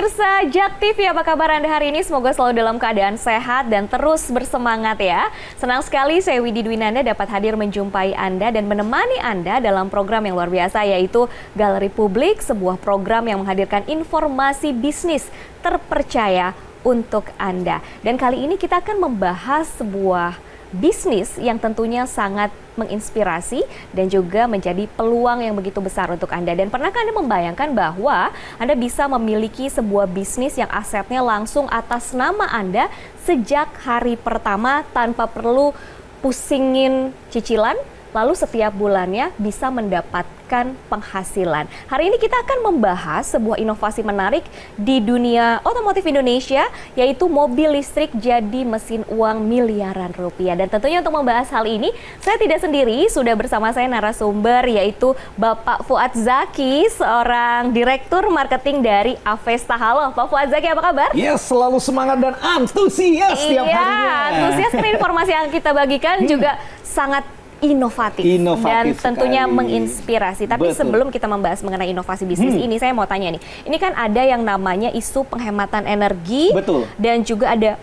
Pemirsa Jak TV, apa kabar Anda hari ini? Semoga selalu dalam keadaan sehat dan terus bersemangat ya. Senang sekali saya Widi Dwinanda dapat hadir menjumpai Anda dan menemani Anda dalam program yang luar biasa, yaitu Galeri Publik, sebuah program yang menghadirkan informasi bisnis terpercaya untuk Anda. Dan kali ini kita akan membahas sebuah bisnis yang tentunya sangat menginspirasi dan juga menjadi peluang yang begitu besar untuk Anda. Dan pernahkah Anda membayangkan bahwa Anda bisa memiliki sebuah bisnis yang asetnya langsung atas nama Anda sejak hari pertama tanpa perlu pusingin cicilan, lalu setiap bulannya bisa mendapatkan penghasilan. Hari ini kita akan membahas sebuah inovasi menarik di dunia otomotif Indonesia, yaitu mobil listrik jadi mesin uang miliaran rupiah. Dan tentunya untuk membahas hal ini, saya tidak sendiri, sudah bersama saya narasumber, yaitu Bapak Fuad Zaki, seorang Direktur Marketing dari Avesta. Halo, Pak Fuad Zaki, apa kabar? Yes, selalu semangat dan antusias tiap harinya. Iya, antusias karena informasi yang kita bagikan juga sangat inovatif dan tentunya sekali menginspirasi. Tapi betul, sebelum kita membahas mengenai inovasi bisnis ini, saya mau tanya nih. Ini kan ada yang namanya isu penghematan energi, betul, dan juga ada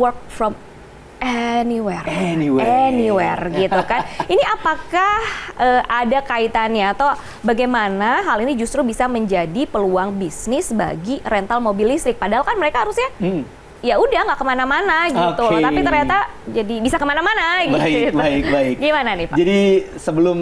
work from anywhere gitu kan. Ini apakah ada kaitannya atau bagaimana hal ini justru bisa menjadi peluang bisnis bagi rental mobil listrik? Padahal kan mereka harusnya ya udah nggak kemana-mana gitu loh, tapi ternyata jadi bisa kemana-mana gitu. Baik. Gimana nih Pak? Jadi sebelum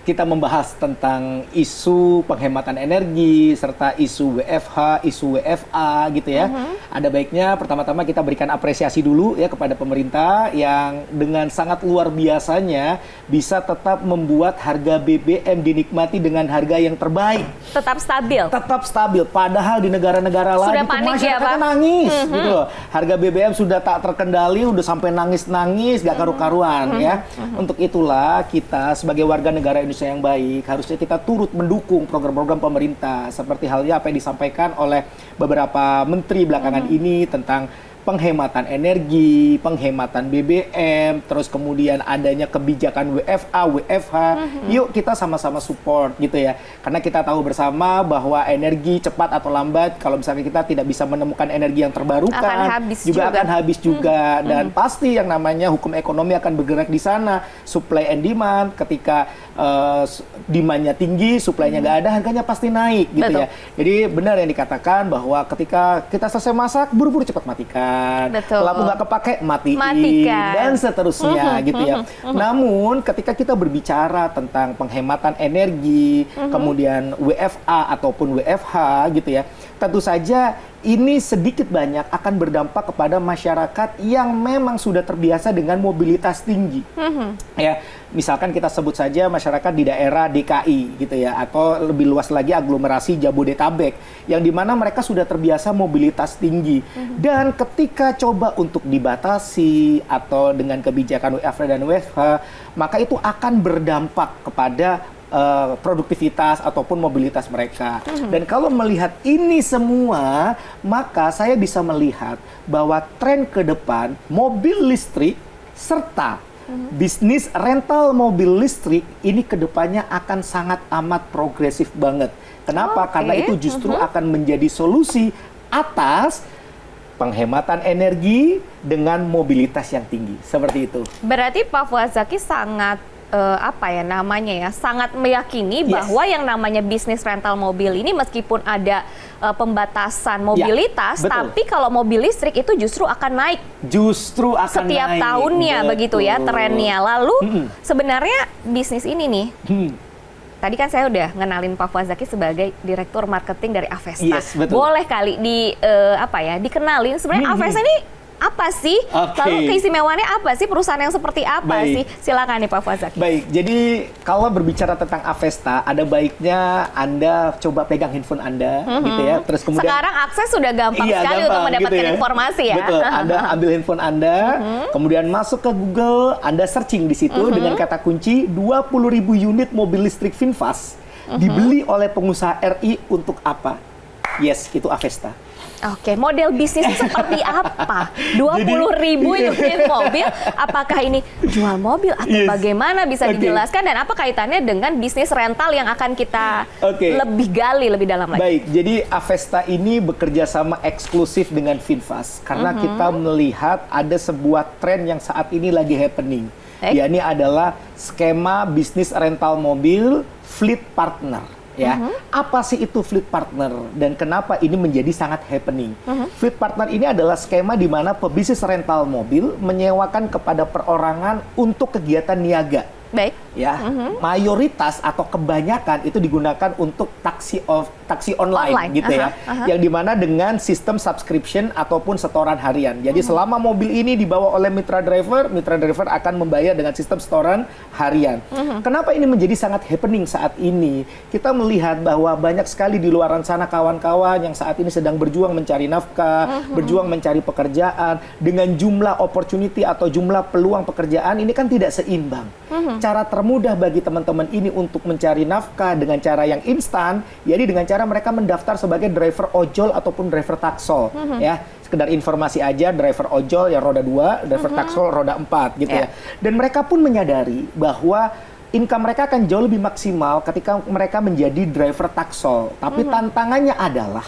kita membahas tentang isu penghematan energi serta isu WFH, isu WFA gitu ya, ada baiknya pertama-tama kita berikan apresiasi dulu ya kepada pemerintah yang dengan sangat luar biasanya bisa tetap membuat harga BBM dinikmati dengan harga yang terbaik. Tetap stabil. Tetap stabil. Padahal di negara-negara lain itu masyarakatnya nangis gitu loh. Harga BBM sudah tak terkendali, udah sampai nangis-nangis, gak karu-karuan ya. Untuk itulah kita sebagai warga negara Indonesia yang baik, harusnya kita turut mendukung program-program pemerintah. Seperti halnya apa yang disampaikan oleh beberapa menteri belakangan ini tentang penghematan energi, penghematan BBM, terus kemudian adanya kebijakan WFA, WFH. Yuk kita sama-sama support gitu ya. Karena kita tahu bersama bahwa energi cepat atau lambat, kalau misalnya kita tidak bisa menemukan energi yang terbarukan, akan habis juga. Dan pasti yang namanya hukum ekonomi akan bergerak di sana. Supply and demand, ketika demand-nya tinggi, supply-nya nggak ada, harganya pasti naik gitu ya. Jadi benar yang dikatakan bahwa ketika kita selesai masak, buru-buru cepat matikan. Lampu nggak kepake, matiin, dan seterusnya gitu ya. Namun ketika kita berbicara tentang penghematan energi, kemudian WFA ataupun WFH gitu ya, tentu saja ini sedikit banyak akan berdampak kepada masyarakat yang memang sudah terbiasa dengan mobilitas tinggi. Ya, misalkan kita sebut saja masyarakat di daerah DKI gitu ya, atau lebih luas lagi aglomerasi Jabodetabek, yang dimana mereka sudah terbiasa mobilitas tinggi. Dan ketika coba untuk dibatasi atau dengan kebijakan WFH dan WFH, maka itu akan berdampak kepada produktivitas ataupun mobilitas mereka. Dan kalau melihat ini semua, maka saya bisa melihat bahwa tren ke depan mobil listrik serta bisnis rental mobil listrik ini ke depannya akan sangat amat progresif banget. Kenapa? Karena itu justru akan menjadi solusi atas penghematan energi dengan mobilitas yang tinggi. Seperti itu. Berarti Pak Fuad Zaki sangat sangat meyakini bahwa yang namanya bisnis rental mobil ini meskipun ada pembatasan mobilitas, tapi kalau mobil listrik itu justru akan naik. Justru akan setiap naik. Tahunnya begitu ya trennya. Lalu sebenarnya bisnis ini nih, tadi kan saya udah ngenalin Pak Fuad Zaki sebagai Direktur Marketing dari Avesta. Yes, betul. Boleh kali dikenalin sebenarnya Avesta ini apa sih? Lalu keistimewaannya apa sih? Perusahaan yang seperti apa sih? Silakan nih Pak Fuad Zaki. Baik, jadi kalau berbicara tentang Avesta, ada baiknya Anda coba pegang handphone Anda gitu ya. Terus kemudian sekarang akses sudah gampang sekali untuk mendapatkan informasi ya. Betul, Anda ambil handphone Anda, kemudian masuk ke Google, Anda searching di situ dengan kata kunci 20.000 unit mobil listrik VinFast dibeli oleh pengusaha RI untuk apa? Yes, itu Avesta. Oke, model bisnis seperti apa? 20.000 unit mobil, apakah ini jual mobil atau bagaimana bisa dijelaskan dan apa kaitannya dengan bisnis rental yang akan kita lebih gali lebih dalam lagi? Baik, jadi Avesta ini bekerja sama eksklusif dengan VinFast karena kita melihat ada sebuah tren yang saat ini lagi happening. Yakni adalah skema bisnis rental mobil fleet partner. Ya, apa sih itu fleet partner dan kenapa ini menjadi sangat happening? Fleet partner ini adalah skema di mana pebisnis rental mobil menyewakan kepada perorangan untuk kegiatan niaga. Baik. Ya, mayoritas atau kebanyakan itu digunakan untuk taksi online gitu ya. Yang dimana dengan sistem subscription ataupun setoran harian. Jadi selama mobil ini dibawa oleh mitra driver akan membayar dengan sistem setoran harian. Kenapa ini menjadi sangat happening saat ini? Kita melihat bahwa banyak sekali di luar sana kawan-kawan yang saat ini sedang berjuang mencari nafkah, berjuang mencari pekerjaan dengan jumlah opportunity atau jumlah peluang pekerjaan ini kan tidak seimbang. Cara termudah bagi teman-teman ini untuk mencari nafkah dengan cara yang instan, jadi dengan cara mereka mendaftar sebagai driver ojol ataupun driver taksol, ya. Sekedar informasi aja, driver ojol yang roda 2, driver taksol roda 4 gitu ya. Dan mereka pun menyadari bahwa income mereka akan jauh lebih maksimal ketika mereka menjadi driver taksol. Tapi tantangannya adalah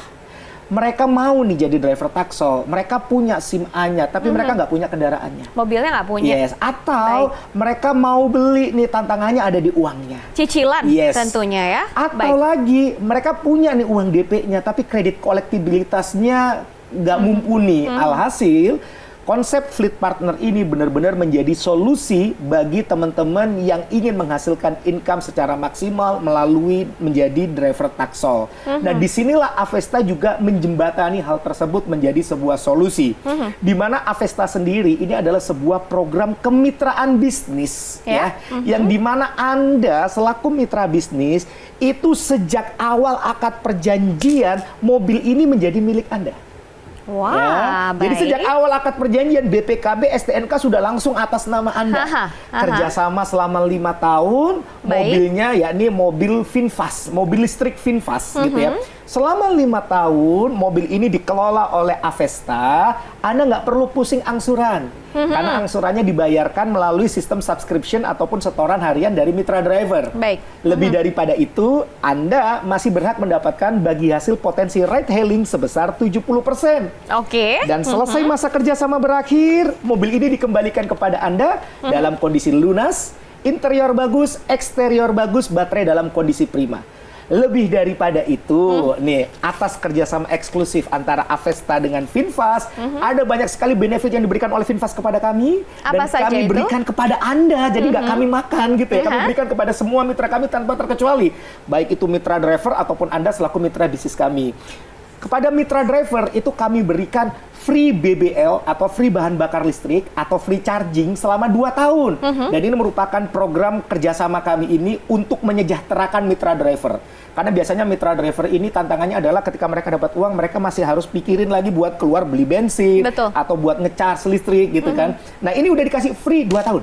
mereka mau nih jadi driver taksol, mereka punya SIM A-nya, tapi mereka nggak punya kendaraannya. Mobilnya nggak punya. Yes, atau mereka mau beli nih, tantangannya ada di uangnya. Cicilan tentunya ya. Atau lagi, mereka punya nih uang DP-nya, tapi kredit kolektibilitasnya nggak mumpuni. Alhasil, konsep fleet partner ini benar-benar menjadi solusi bagi teman-teman yang ingin menghasilkan income secara maksimal melalui menjadi driver taksol. Nah, disinilah Avesta juga menjembatani hal tersebut menjadi sebuah solusi. Di mana Avesta sendiri ini adalah sebuah program kemitraan bisnis, yang dimana Anda selaku mitra bisnis itu sejak awal akad perjanjian mobil ini menjadi milik Anda. Wah, baik. Jadi sejak awal akad perjanjian BPKB STNK sudah langsung atas nama Anda. Kerjasama selama 5 tahun, mobilnya yakni mobil VinFast, mobil listrik VinFast gitu ya. Selama 5 tahun, mobil ini dikelola oleh Avesta, Anda nggak perlu pusing angsuran. Karena angsurannya dibayarkan melalui sistem subscription ataupun setoran harian dari mitra driver. Baik. Lebih daripada itu, Anda masih berhak mendapatkan bagi hasil potensi ride hailing sebesar 70%. Oke. Dan selesai masa kerjasama berakhir, mobil ini dikembalikan kepada Anda dalam kondisi lunas, interior bagus, eksterior bagus, baterai dalam kondisi prima. Lebih daripada itu, nih, atas kerjasama eksklusif antara Avesta dengan VinFast, ada banyak sekali benefit yang diberikan oleh VinFast kepada kami. Apa dan saja kami itu? berikan kepada Anda, jadi nggak kami makan gitu ya. Kami berikan kepada semua mitra kami tanpa terkecuali. Baik itu mitra driver ataupun Anda selaku mitra bisnis kami. Kepada mitra driver itu kami berikan free BBL atau free bahan bakar listrik atau free charging selama 2 tahun. Dan ini merupakan program kerjasama kami ini untuk menyejahterakan mitra driver. Karena biasanya mitra driver ini tantangannya adalah ketika mereka dapat uang, mereka masih harus pikirin lagi buat keluar beli bensin. Betul. Atau buat ngecas listrik gitu kan. Nah, ini udah dikasih free 2 tahun.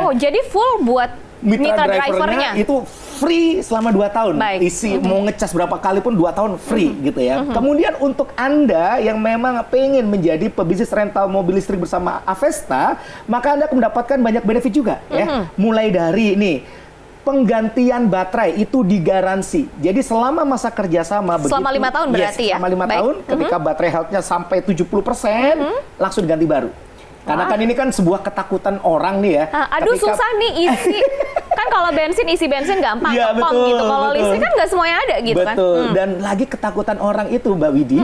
Oh, jadi full buat mitra drivernya itu free selama 2 tahun. Baik. Isi mau ngecas berapa kali pun 2 tahun free gitu ya. Kemudian untuk Anda yang memang pengen menjadi pebisnis rental mobil listrik bersama Avesta, maka Anda akan mendapatkan banyak benefit juga ya. Mulai dari nih, penggantian baterai itu digaransi. Jadi selama masa kerjasama selama 5 tahun berarti ya? Selama 5 tahun, ketika baterai health-nya sampai 70%, langsung ganti baru. Karena kan ini kan sebuah ketakutan orang nih ya. Aduh, susah nih isi. Kan kalau bensin, isi bensin gampang, ya, kepong gitu. Kalau listrik kan nggak semuanya ada gitu kan. Betul. Dan lagi ketakutan orang itu, Mbak Widi,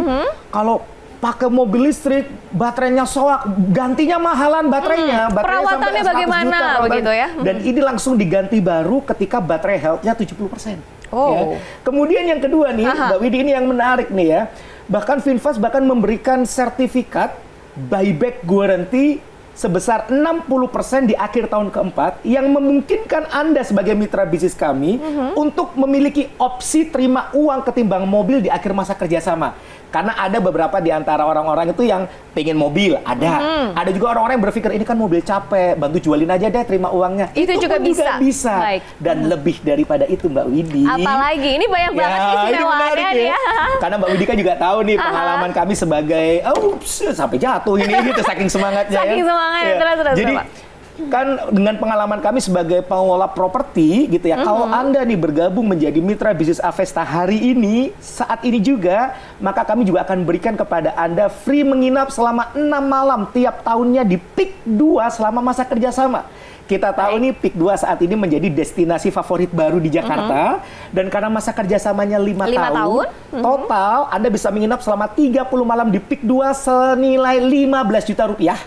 kalau pakai mobil listrik, baterainya soak, gantinya mahalan baterainya. Perawatannya bagaimana begitu ya. Dan ini langsung diganti baru ketika baterai health-nya 70%. Oh. Ya. Kemudian yang kedua nih, Mbak Widi, ini yang menarik nih ya. Bahkan VinFast bahkan memberikan sertifikat buyback guarantee sebesar 60% di akhir tahun keempat yang memungkinkan Anda sebagai mitra bisnis kami untuk memiliki opsi terima uang ketimbang mobil di akhir masa kerjasama. Karena ada beberapa di antara orang-orang itu yang pengen mobil, ada. Ada juga orang-orang yang berpikir ini kan mobil capek, bantu jualin aja deh terima uangnya. Itu juga bisa. Baik. Dan lebih daripada itu Mbak Widi. Apalagi ini banyak banget istimewaannya ya. Karena Mbak Widi kan juga tahu nih pengalaman kami sebagai sampai jatuh ini gitu saking semangatnya. Saking semangatnya. Terus. Jadi kan dengan pengalaman kami sebagai pengelola properti gitu ya, kalau Anda nih bergabung menjadi mitra bisnis Avesta hari ini, saat ini juga, maka kami juga akan berikan kepada Anda free menginap selama 6 malam tiap tahunnya di PIK 2 selama masa kerjasama. Kita tahu nih PIK 2 saat ini menjadi destinasi favorit baru di Jakarta, dan karena masa kerjasamanya 5 tahun, total Anda bisa menginap selama 30 malam di PIK 2 senilai 15 juta rupiah.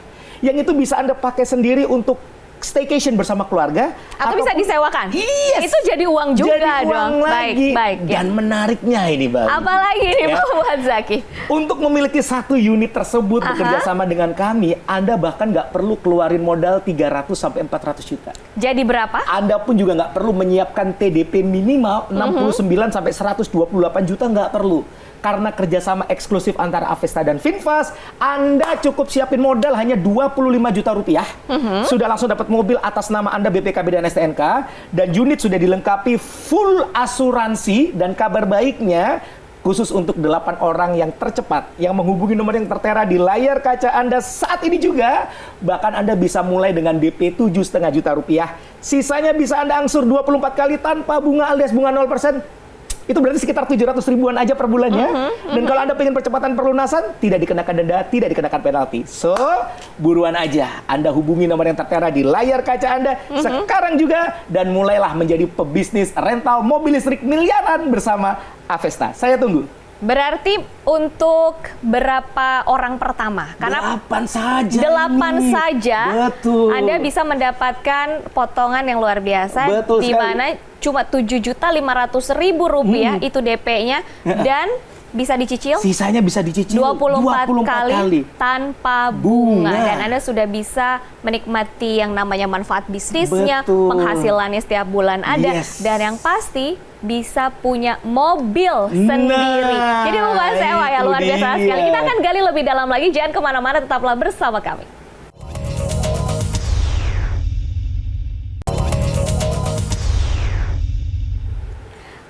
Yang itu bisa Anda pakai sendiri untuk staycation bersama keluarga. Atau bisa disewakan? Yes. Itu jadi uang juga jadi uang dong. Lagi. Baik. Dan menariknya ini Bang. Apalagi nih Pak Fuad Zaki? Untuk memiliki satu unit tersebut bekerja sama dengan kami, Anda bahkan nggak perlu keluarin modal 300 sampai 400 juta. Jadi berapa? Anda pun juga nggak perlu menyiapkan TDP minimal 69 sampai 128 juta, nggak perlu. Karena kerjasama eksklusif antara Avesta dan Finfast, Anda cukup siapin modal hanya 25 juta rupiah. Sudah langsung dapat mobil atas nama Anda, BPKB dan STNK. Dan unit sudah dilengkapi full asuransi. Dan kabar baiknya, khusus untuk 8 orang yang tercepat, yang menghubungi nomor yang tertera di layar kaca Anda saat ini juga, bahkan Anda bisa mulai dengan DP 7,5 juta rupiah. Sisanya bisa Anda angsur 24 kali tanpa bunga alias bunga 0%. Itu berarti sekitar 700 ribuan aja per bulannya. Dan kalau Anda pengen percepatan perlunasan, tidak dikenakan denda, tidak dikenakan penalti. So, buruan aja. Anda hubungi nomor yang tertera di layar kaca Anda sekarang juga, dan mulailah menjadi pebisnis rental mobil listrik miliaran bersama Avesta. Saya tunggu. Berarti untuk berapa orang pertama? Karena 8 saja. 8 saja. Betul. Anda bisa mendapatkan potongan yang luar biasa. Betul di mana cuma 7.500.000 rupiah itu DP-nya, dan bisa dicicil. Sisanya bisa dicicil 24 kali tanpa bunga. Dan Anda sudah bisa menikmati yang namanya manfaat bisnisnya, penghasilannya setiap bulan ada, dan yang pasti bisa punya mobil sendiri. Jadi bukan sewa ya, luar biasa sekali. Kita akan gali lebih dalam lagi, jangan kemana-mana, tetaplah bersama kami.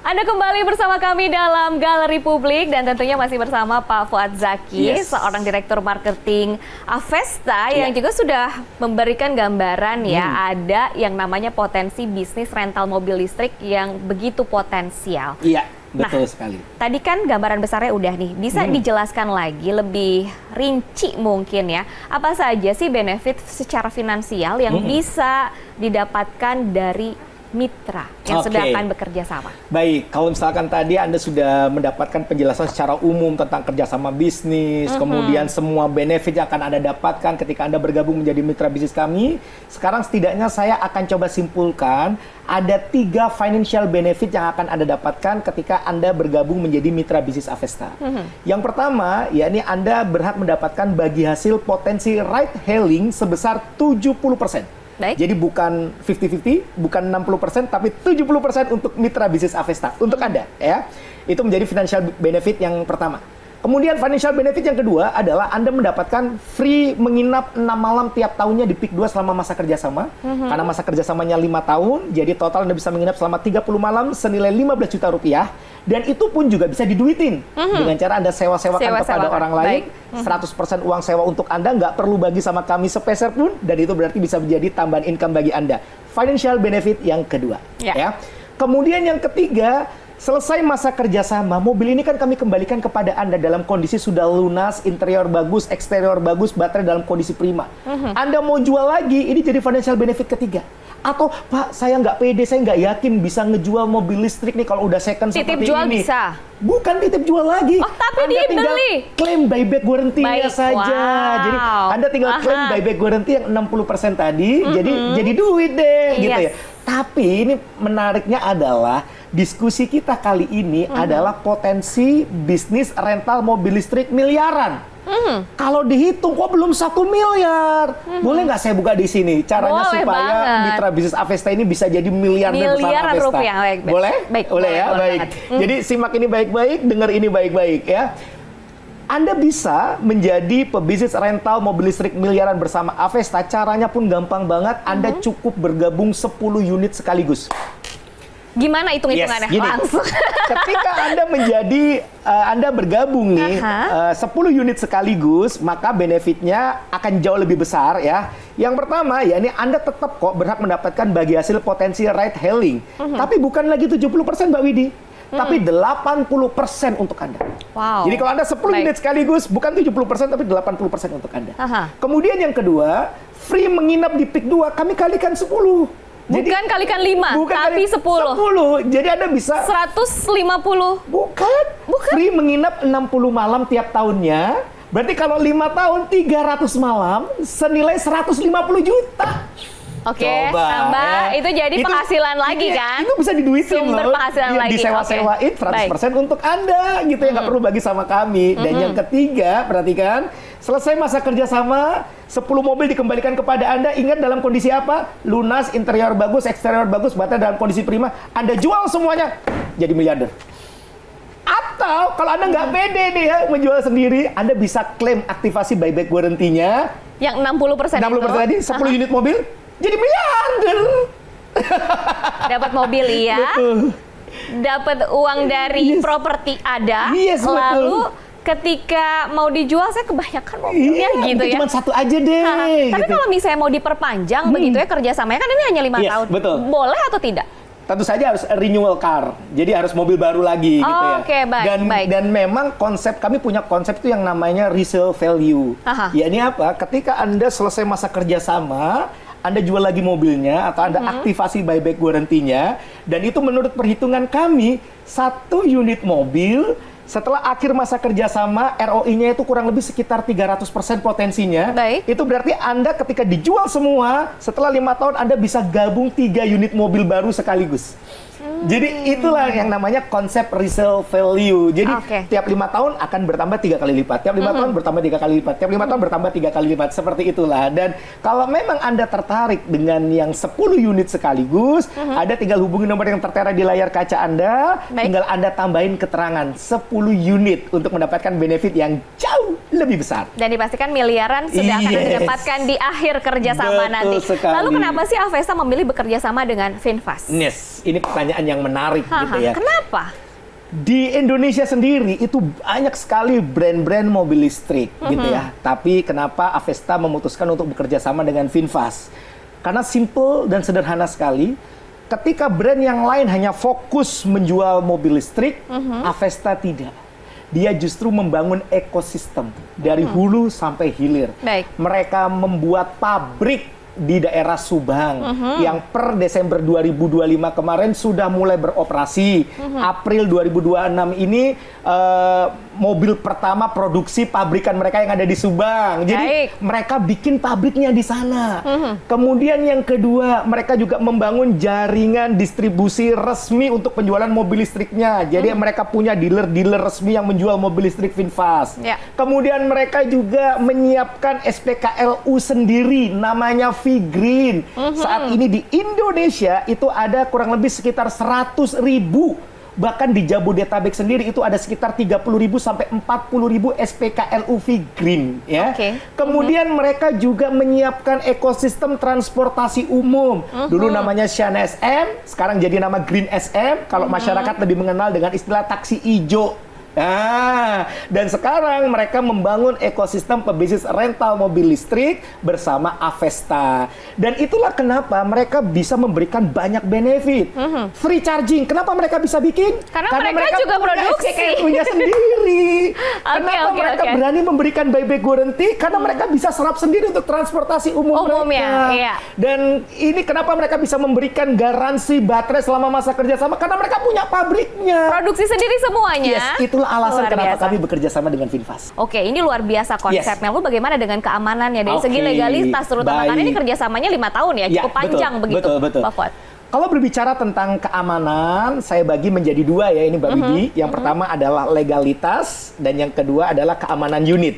Anda kembali bersama kami dalam Galeri Publik, dan tentunya masih bersama Pak Fuad Zaki, seorang Direktur Marketing Avesta yang juga sudah memberikan gambaran ya, ada yang namanya potensi bisnis rental mobil listrik yang begitu potensial. Iya, betul sekali. Tadi kan gambaran besarnya udah nih, bisa dijelaskan lagi lebih rinci mungkin ya, apa saja sih benefit secara finansial yang bisa didapatkan dari mitra yang sudah akan bekerja sama? Baik, kalau misalkan tadi Anda sudah mendapatkan penjelasan secara umum tentang kerjasama bisnis, kemudian semua benefit yang akan Anda dapatkan ketika Anda bergabung menjadi mitra bisnis kami, sekarang setidaknya saya akan coba simpulkan ada 3 financial benefit yang akan Anda dapatkan ketika Anda bergabung menjadi mitra bisnis Avesta. Yang pertama, yakni Anda berhak mendapatkan bagi hasil potensi ride hailing sebesar 70%. Jadi bukan 50-50, bukan 60%, tapi 70% untuk mitra bisnis Avesta, untuk Anda ya. Itu menjadi financial benefit yang pertama. Kemudian financial benefit yang kedua adalah Anda mendapatkan free menginap 6 malam tiap tahunnya di PIK 2 selama masa kerjasama. Karena masa kerjasamanya 5 tahun, jadi total Anda bisa menginap selama 30 malam senilai 15 juta rupiah. Dan itu pun juga bisa diduitin dengan cara Anda sewa-sewakan kepada orang lain. 100% uang sewa untuk Anda, nggak perlu bagi sama kami sepeser pun, dan itu berarti bisa menjadi tambahan income bagi Anda. Financial benefit yang kedua. Ya. Kemudian yang ketiga, selesai masa kerjasama, mobil ini kan kami kembalikan kepada Anda dalam kondisi sudah lunas, interior bagus, eksterior bagus, baterai dalam kondisi prima. Anda mau jual lagi, ini jadi financial benefit ketiga. Atau, Pak, saya nggak pede, saya nggak yakin bisa ngejual mobil listrik nih kalau udah second seperti ini. Titip jual bisa? Bukan titip jual lagi. Oh, tapi Anda tinggal dibeli. klaim buyback guarantee-nya saja. Jadi Anda tinggal klaim buyback guarantee yang 60% tadi, jadi duit deh, gitu ya. Tapi ini menariknya adalah diskusi kita kali ini adalah potensi bisnis rental mobil listrik miliaran. Kalau dihitung kok belum 1 miliar. Boleh nggak saya buka di sini caranya Boleh supaya banget. mitra bisnis Avesta ini bisa jadi miliarder bersama Miliaran Avesta? rupiah. Baik, baik. Boleh? Baik, Boleh ya, boleh baik. banget. Jadi simak ini baik-baik, dengar ini baik-baik ya. Anda bisa menjadi pebisnis rental mobil listrik miliaran bersama Avesta. Caranya pun gampang banget. Anda cukup bergabung 10 unit sekaligus. Gimana hitung-hitungannya? Gini. Langsung. Ketika Anda Anda bergabung nih 10 unit sekaligus, maka benefitnya akan jauh lebih besar ya. Yang pertama ya ini Anda tetap kok berhak mendapatkan bagi hasil potensi ride hailing. Tapi bukan lagi 70% Mbak Widi. Tapi 80% untuk Anda. Wow. Jadi kalau Anda 10 Baik. unit sekaligus, bukan 70% tapi 80% untuk Anda. Aha. Kemudian yang kedua, free menginap di PIK 2, kami kalikan 10. Bukan kalikan 5, tapi 10. 10. Jadi Anda bisa 150. Bukan. Free menginap 60 malam tiap tahunnya. Berarti kalau 5 tahun 300 malam senilai 150 juta. Oke, Coba, tambah ya. itu jadi penghasilan lagi kan? Itu bisa diduitin Sumber loh. penghasilan Iya, lagi. disewa-sewain 100% untuk Anda gitu ya, nggak perlu bagi sama kami. Dan yang ketiga, perhatikan, selesai masa kerjasama, 10 mobil dikembalikan kepada Anda. Ingat dalam kondisi apa? Lunas, interior bagus, eksterior bagus, baterai dalam kondisi prima. Anda jual semuanya, jadi miliarder. Atau kalau Anda nggak pede nih ya menjual sendiri, Anda bisa klaim aktivasi buyback warranty-nya. Yang 60% 60% tadi, 10 unit mobil, jadi miliarder. dapat mobil iya, dapat uang dari properti ada, Yes, lalu ketika mau dijual saya kebanyakan mobilnya gitu ya. Cuma satu aja deh. Tapi gitu. kalau misalnya mau diperpanjang begitu ya kerjasamanya kan ini hanya 5 Yes, tahun, betul. boleh atau tidak? Tentu saja harus renewal car, jadi harus mobil baru lagi gitu ya. Oke, baik, baik. Dan memang kami punya konsep itu yang namanya resale value. Aha. Ya ini apa? Ketika Anda selesai masa kerjasama, Anda jual lagi mobilnya atau Anda aktivasi buyback warranty-nya, dan itu menurut perhitungan kami 1 unit mobil setelah akhir masa kerjasama, ROI-nya itu kurang lebih sekitar 300% potensinya. Baik. Itu berarti Anda ketika dijual semua, setelah 5 tahun Anda bisa gabung 3 unit mobil baru sekaligus. Jadi itulah yang namanya konsep resale value. Jadi tiap 5 tahun akan bertambah 3 kali lipat. Tiap 5 tahun bertambah 3 kali lipat. Tiap 5 tahun bertambah 3 kali lipat. Seperti itulah. Dan kalau memang Anda tertarik dengan yang 10 unit sekaligus, ada tinggal hubungi nomor yang tertera di layar kaca Anda. Baik. Tinggal Anda tambahin keterangan 10 unit untuk mendapatkan benefit yang jauh lebih besar. Dan dipastikan miliaran sudah akan didapatkan di akhir kerjasama Betul nanti. sekali. Lalu kenapa sih Avesta memilih bekerja sama dengan Finfast? Yes, ini pertanyaan yang menarik gitu ya. Kenapa? Di Indonesia sendiri itu banyak sekali brand-brand mobil listrik gitu ya. Tapi kenapa Avesta memutuskan untuk bekerja sama dengan Finfast? Karena simple dan sederhana sekali. Ketika brand yang lain hanya fokus menjual mobil listrik, Avesta tidak. Dia justru membangun ekosistem dari hulu sampai hilir. Baik. Mereka membuat pabrik di daerah Subang yang per Desember 2025 kemarin sudah mulai beroperasi. April 2026 ini mobil pertama produksi pabrikan mereka yang ada di Subang. Jadi mereka bikin pabriknya di sana. Kemudian yang kedua, mereka juga membangun jaringan distribusi resmi untuk penjualan mobil listriknya. Jadi mereka punya dealer-dealer resmi yang menjual mobil listrik Finfast. Kemudian mereka juga menyiapkan SPKLU sendiri namanya V-Green. Saat ini di Indonesia itu ada kurang lebih sekitar 100.000. Bahkan di Jabodetabek sendiri itu ada sekitar 30.000 sampai 40.000 SPKLU V-Green ya. Kemudian mereka juga menyiapkan ekosistem transportasi umum. Dulu namanya Shana SM, sekarang jadi nama Green SM. Kalau masyarakat lebih mengenal dengan istilah taksi ijo. Nah, dan sekarang mereka membangun ekosistem pebisnis rental mobil listrik bersama Avesta. Dan itulah kenapa mereka bisa memberikan banyak benefit. Free charging. Kenapa mereka bisa bikin? Karena mereka juga produksi. Punya sendiri. Kenapa mereka berani memberikan buyback warranty? Karena mereka bisa serap sendiri untuk transportasi umum mereka. Iya. Dan ini kenapa mereka bisa memberikan garansi baterai selama masa kerjasama? Karena mereka punya pabriknya. Produksi sendiri semuanya. Yes, itulah alasan kenapa kami bekerja sama dengan Finfast. Oke, ini luar biasa konsepnya. Lalu bagaimana dengan keamanannya dari segi legalitas terutama? Karena ini kerjasamanya 5 tahun ya, cukup panjang begitu, betul. Pak Fuad. Kalau berbicara tentang keamanan, saya bagi menjadi dua ya ini Mbak Widi. Yang pertama adalah legalitas dan yang kedua adalah keamanan unit.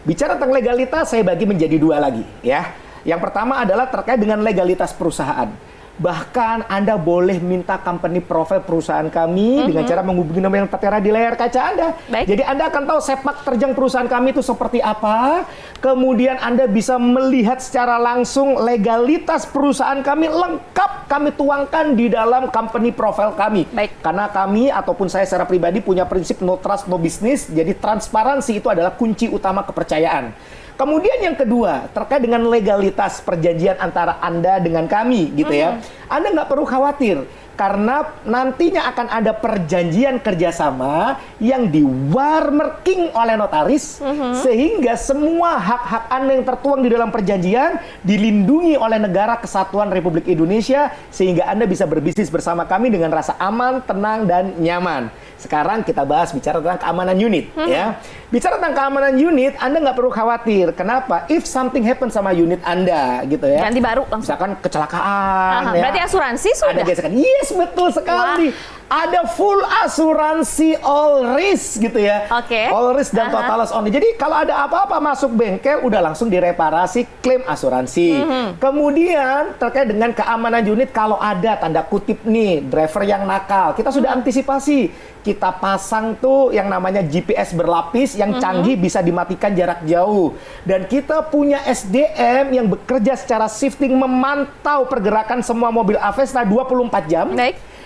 Bicara tentang legalitas, saya bagi menjadi dua lagi ya. Yang pertama adalah terkait dengan legalitas perusahaan. Bahkan Anda boleh minta company profile perusahaan kami dengan cara menghubungi nomor yang tertera di layar kaca Anda. Jadi Anda akan tahu sepak terjang perusahaan kami itu seperti apa. Kemudian Anda bisa melihat secara langsung legalitas perusahaan kami lengkap kami tuangkan di dalam company profile kami. Karena kami ataupun saya secara pribadi punya prinsip no trust, no business. Jadi transparansi itu adalah kunci utama kepercayaan. Kemudian yang kedua, terkait dengan legalitas perjanjian antara Anda dengan kami, gitu ya. Anda nggak perlu khawatir, karena nantinya akan ada perjanjian kerjasama yang di-watermarking oleh notaris, sehingga semua hak-hak Anda yang tertuang di dalam perjanjian dilindungi oleh Negara Kesatuan Republik Indonesia, sehingga Anda bisa berbisnis bersama kami dengan rasa aman, tenang, dan nyaman. Sekarang kita bahas bicara tentang keamanan unit, ya. Bicara tentang keamanan unit, Anda nggak perlu khawatir. Kenapa? If something happen sama unit Anda, gitu ya. Ganti baru langsung. Misalkan kecelakaan, ya. Berarti asuransi sudah? Ada gesekan. Yes, betul sekali. Ada full asuransi all risk, gitu ya. All risk dan total loss only. Jadi kalau ada apa-apa masuk bengkel, udah langsung direparasi, klaim asuransi. Kemudian terkait dengan keamanan unit, kalau ada tanda kutip nih, driver yang nakal, kita sudah antisipasi. Kita pasang tuh yang namanya GPS berlapis yang canggih, bisa dimatikan jarak jauh. Dan kita punya SDM yang bekerja secara shifting memantau pergerakan semua mobil Avesta 24 jam.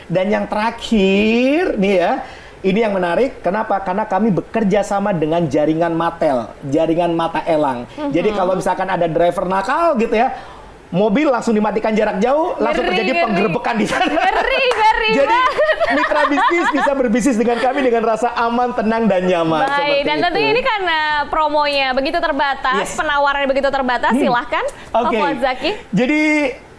Dan yang terakhir nih ya, ini yang menarik. Kenapa? Karena kami bekerja sama dengan jaringan Matel, jaringan mata elang. Jadi kalau misalkan ada driver nakal gitu ya, mobil langsung dimatikan jarak jauh, langsung terjadi penggerbekan di sana. Jadi mitra bisnis bisa berbisnis dengan kami dengan rasa aman, tenang, dan nyaman. Baik, dan tentunya ini karena promonya begitu terbatas, penawarannya begitu terbatas, silahkan Pak Fuad Zaki. Jadi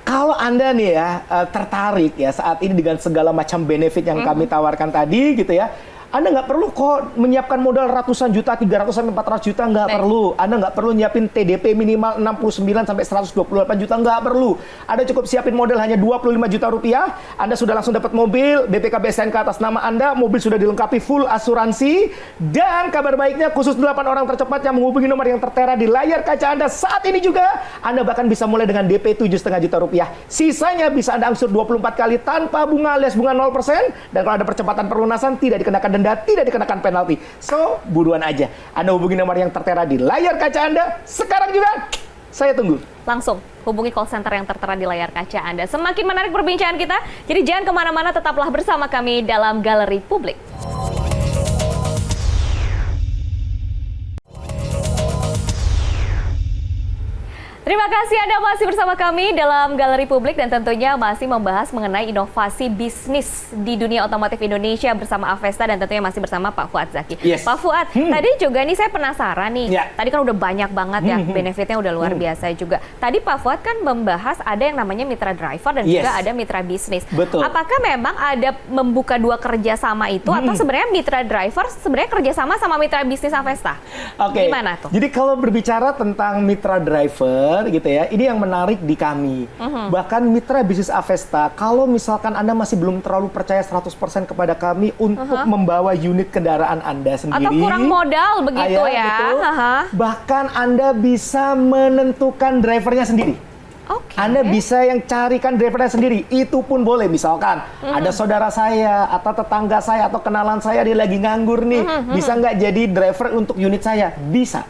kalau Anda nih ya tertarik ya saat ini dengan segala macam benefit yang kami tawarkan tadi gitu ya, Anda nggak perlu kok menyiapkan modal ratusan juta, 300 sampai 400 juta, nggak perlu. Anda nggak perlu nyiapin TDP minimal 69 sampai 128 juta, nggak perlu. Anda cukup siapin modal hanya 25 juta rupiah, Anda sudah langsung dapat mobil, BPKB STNK atas nama Anda, mobil sudah dilengkapi full asuransi, dan kabar baiknya khusus 8 orang tercepat yang menghubungi nomor yang tertera di layar kaca Anda saat ini juga, Anda bahkan bisa mulai dengan DP 7,5 juta rupiah. Sisanya bisa Anda angsur 24 kali tanpa bunga alias bunga 0%, dan kalau ada percepatan perlunasan tidak dikenakan denda, tidak dikenakan penalti. So, buruan aja. Anda hubungi nomor yang tertera di layar kaca Anda sekarang juga. Saya tunggu. Langsung hubungi call center yang tertera di layar kaca Anda. Semakin menarik perbincangan kita, jadi jangan kemana-mana, tetaplah bersama kami dalam Galeri Publik. Terima kasih Anda masih bersama kami dalam Galeri Publik dan tentunya masih membahas mengenai inovasi bisnis di dunia otomotif Indonesia bersama Avesta dan tentunya masih bersama Pak Fuad Zaki. Pak Fuad, tadi juga nih saya penasaran nih, tadi kan udah banyak banget ya benefitnya, udah luar biasa juga. Tadi Pak Fuad kan membahas ada yang namanya mitra driver dan juga ada mitra bisnis. Apakah memang ada membuka dua kerjasama itu atau sebenarnya mitra driver sebenarnya kerjasama sama mitra bisnis Avesta? Gimana tuh? Jadi kalau berbicara tentang mitra driver gitu ya, ini yang menarik di kami. Bahkan mitra bisnis Avesta, kalau misalkan Anda masih belum terlalu percaya 100% kepada kami untuk membawa unit kendaraan Anda sendiri, atau kurang modal begitu bahkan Anda bisa menentukan drivernya sendiri. Anda bisa yang carikan drivernya sendiri, itu pun boleh. Misalkan ada saudara saya atau tetangga saya atau kenalan saya, dia lagi nganggur nih, bisa nggak jadi driver untuk unit saya? Bisa.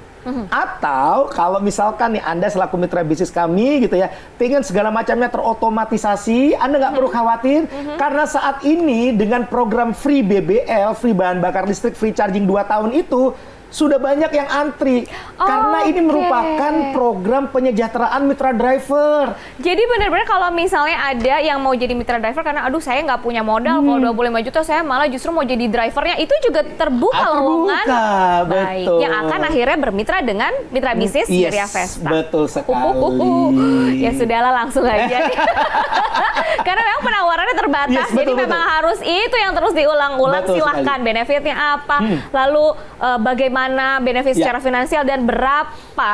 Atau kalau misalkan nih Anda selaku mitra bisnis kami gitu ya, pengen segala macamnya terotomatisasi, Anda nggak perlu khawatir, karena saat ini dengan program free BBL, free bahan bakar listrik, free charging 2 tahun itu, sudah banyak yang antri. Karena ini merupakan program penyejahteraan mitra driver. Jadi benar-benar kalau misalnya ada yang mau jadi mitra driver karena aduh saya nggak punya modal, kalau 25 juta saya malah justru mau jadi drivernya, itu juga terbuka lowongan. Baik, yang akan akhirnya bermitra dengan mitra bisnis dari Avesta. Betul sekali. Ya sudahlah, langsung aja. Karena memang penawarannya terbatas, jadi memang harus itu yang terus diulang-ulang. Silahkan benefitnya apa, lalu bagaimana bagaimana benefit secara finansial dan berapa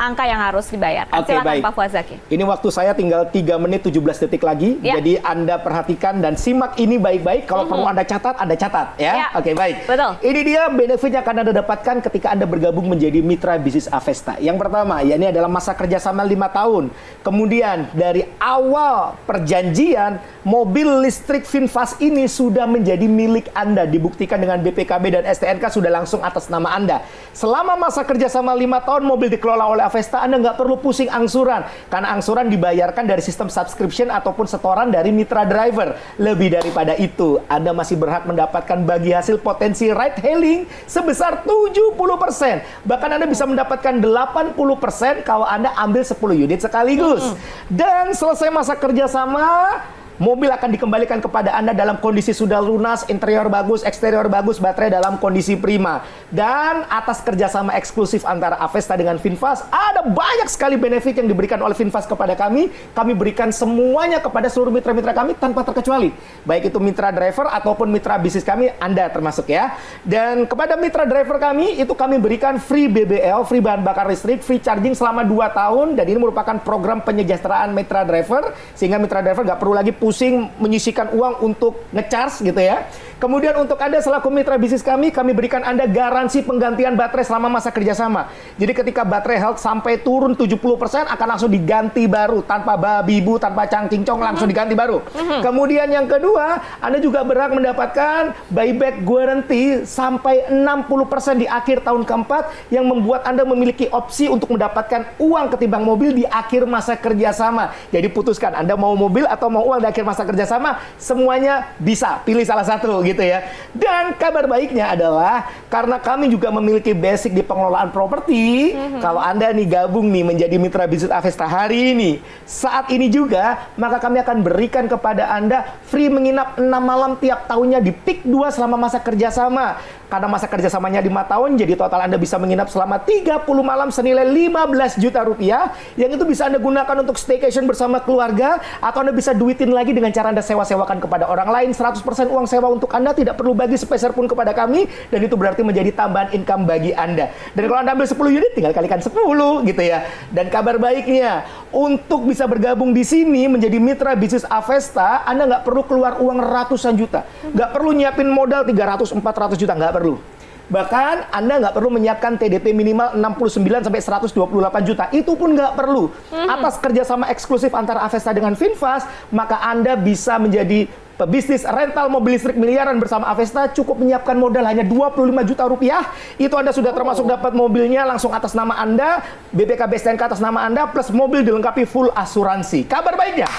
angka yang harus dibayar. Silakan Pak Fuad Zaki. Ini waktu saya tinggal 3 menit 17 detik lagi. Jadi Anda perhatikan dan simak ini baik-baik. Kalau perlu Anda catat ya. Oke, baik. Betul. Ini dia benefit yang akan Anda dapatkan ketika Anda bergabung menjadi mitra bisnis Avesta. Yang pertama, ya ini adalah masa kerjasama 5 tahun. Kemudian dari awal perjanjian, mobil listrik VinFast ini sudah menjadi milik Anda. Dibuktikan dengan BPKB dan STNK sudah langsung atas nama Anda. Selama masa kerjasama 5 tahun, mobil dikelola oleh Avesta, Anda nggak perlu pusing angsuran. Karena angsuran dibayarkan dari sistem subscription ataupun setoran dari mitra driver. Lebih daripada itu, Anda masih berhak mendapatkan bagi hasil potensi ride hailing sebesar 70%. Bahkan Anda bisa mendapatkan 80% kalau Anda ambil 10 unit sekaligus. Dan selesai masa kerjasama, mobil akan dikembalikan kepada Anda dalam kondisi sudah lunas, interior bagus, eksterior bagus, baterai dalam kondisi prima. Dan atas kerjasama eksklusif antara Avesta dengan VinFast, ada banyak sekali benefit yang diberikan oleh VinFast kepada kami. Kami berikan semuanya kepada seluruh mitra-mitra kami tanpa terkecuali. Baik itu mitra driver ataupun mitra bisnis kami, Anda termasuk ya. Dan kepada mitra driver kami, itu kami berikan free BBL, free bahan bakar listrik, free charging selama 2 tahun. Dan ini merupakan program penyejahteraan mitra driver, sehingga mitra driver nggak perlu lagi pusing menyisikan uang untuk ngecharge gitu ya. Kemudian untuk Anda selaku mitra bisnis kami berikan Anda garansi penggantian baterai selama masa kerjasama. Jadi ketika baterai health sampai turun 70% akan langsung diganti baru, tanpa babi bu, tanpa cangcingcong, langsung diganti baru. Kemudian yang kedua, Anda juga berhak mendapatkan buyback guarantee sampai 60% di akhir tahun keempat, yang membuat Anda memiliki opsi untuk mendapatkan uang ketimbang mobil di akhir masa kerjasama. Jadi putuskan Anda mau mobil atau mau uang di akhir masa kerjasama, semuanya bisa, pilih salah satu gitu ya. Dan kabar baiknya adalah karena kami juga memiliki basic di pengelolaan properti, kalau Anda nih gabung nih menjadi mitra bisnis Avesta hari ini, saat ini juga, maka kami akan berikan kepada Anda free menginap 6 malam tiap tahunnya di Peak 2 selama masa kerjasama. Karena masa kerjasamanya 5 tahun, jadi total Anda bisa menginap selama 30 malam senilai 15 juta rupiah, yang itu bisa Anda gunakan untuk staycation bersama keluarga, atau Anda bisa duitin lagi dengan cara Anda sewa-sewakan kepada orang lain. 100% uang sewa untuk Anda, tidak perlu bagi sepeser pun kepada kami, dan itu berarti menjadi tambahan income bagi Anda. Dan kalau Anda ambil 10 unit, tinggal kalikan 10 gitu ya. Dan kabar baiknya, untuk bisa bergabung di sini menjadi mitra bisnis Avesta, Anda nggak perlu keluar uang ratusan juta, nggak perlu nyiapin modal 300-400 juta, nggak perlu. Bahkan Anda nggak perlu menyiapkan TDP minimal 69-128 juta. Itu pun nggak perlu. Atas kerjasama eksklusif antara Avesta dengan VinFast, maka Anda bisa menjadi pebisnis rental mobil listrik miliaran bersama Avesta. Cukup menyiapkan modal hanya 25 juta rupiah. Itu Anda sudah termasuk dapat mobilnya langsung atas nama Anda, BPKB STNK atas nama Anda, plus mobil dilengkapi full asuransi. Kabar baiknya,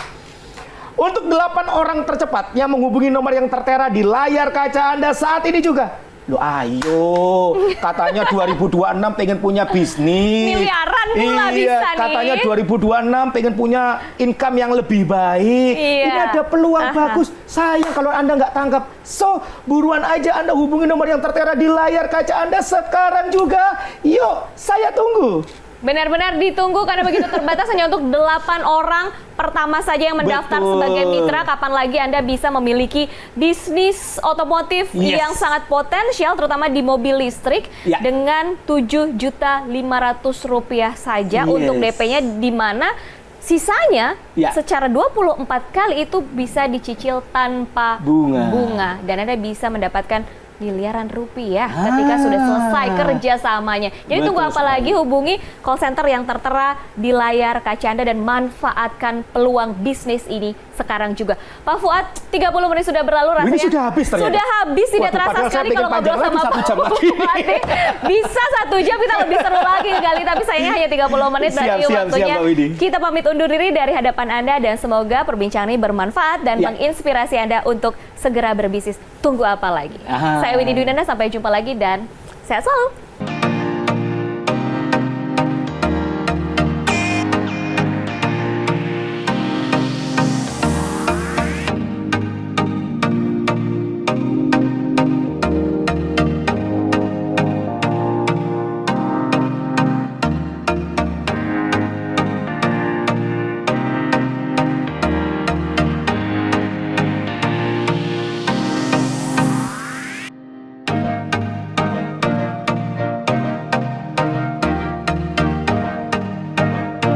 untuk 8 orang tercepat yang menghubungi nomor yang tertera di layar kaca Anda saat ini juga. Loh ayo, katanya 2026 pengen punya bisnis. Miliaran pula bisa nih. Katanya 2026 pengen punya income yang lebih baik. Ini ada peluang bagus. Sayang kalau Anda nggak tangkap. So, buruan aja Anda hubungi nomor yang tertera di layar kaca Anda sekarang juga. Yuk, saya tunggu. Benar-benar ditunggu karena begitu terbatas, hanya untuk 8 orang pertama saja yang mendaftar sebagai mitra. Kapan lagi Anda bisa memiliki bisnis otomotif yang sangat potensial, terutama di mobil listrik, dengan 7.500.000 rupiah saja untuk DP-nya, di mana sisanya secara 24 kali itu bisa dicicil tanpa bunga. Dan Anda bisa mendapatkan miliaran rupiah ketika sudah selesai kerjasamanya. Jadi tunggu apa lagi, hubungi call center yang tertera di layar kaca Anda dan manfaatkan peluang bisnis ini sekarang juga. Pak Fuad, 30 menit sudah berlalu rasanya. Ini sudah habis ternyata. Sudah habis, tidak terasa sekali kalau ngobrol sama Pak Fuad. Bisa 1 jam kita lebih seru lagi kali, tapi sayangnya hanya 30 menit. Berarti waktunya kita pamit undur diri dari hadapan Anda, dan semoga perbincangan ini bermanfaat dan menginspirasi Anda untuk segera berbisnis. Tunggu apa lagi? Saya Winnie Dwinanda, sampai jumpa lagi dan sehat selalu.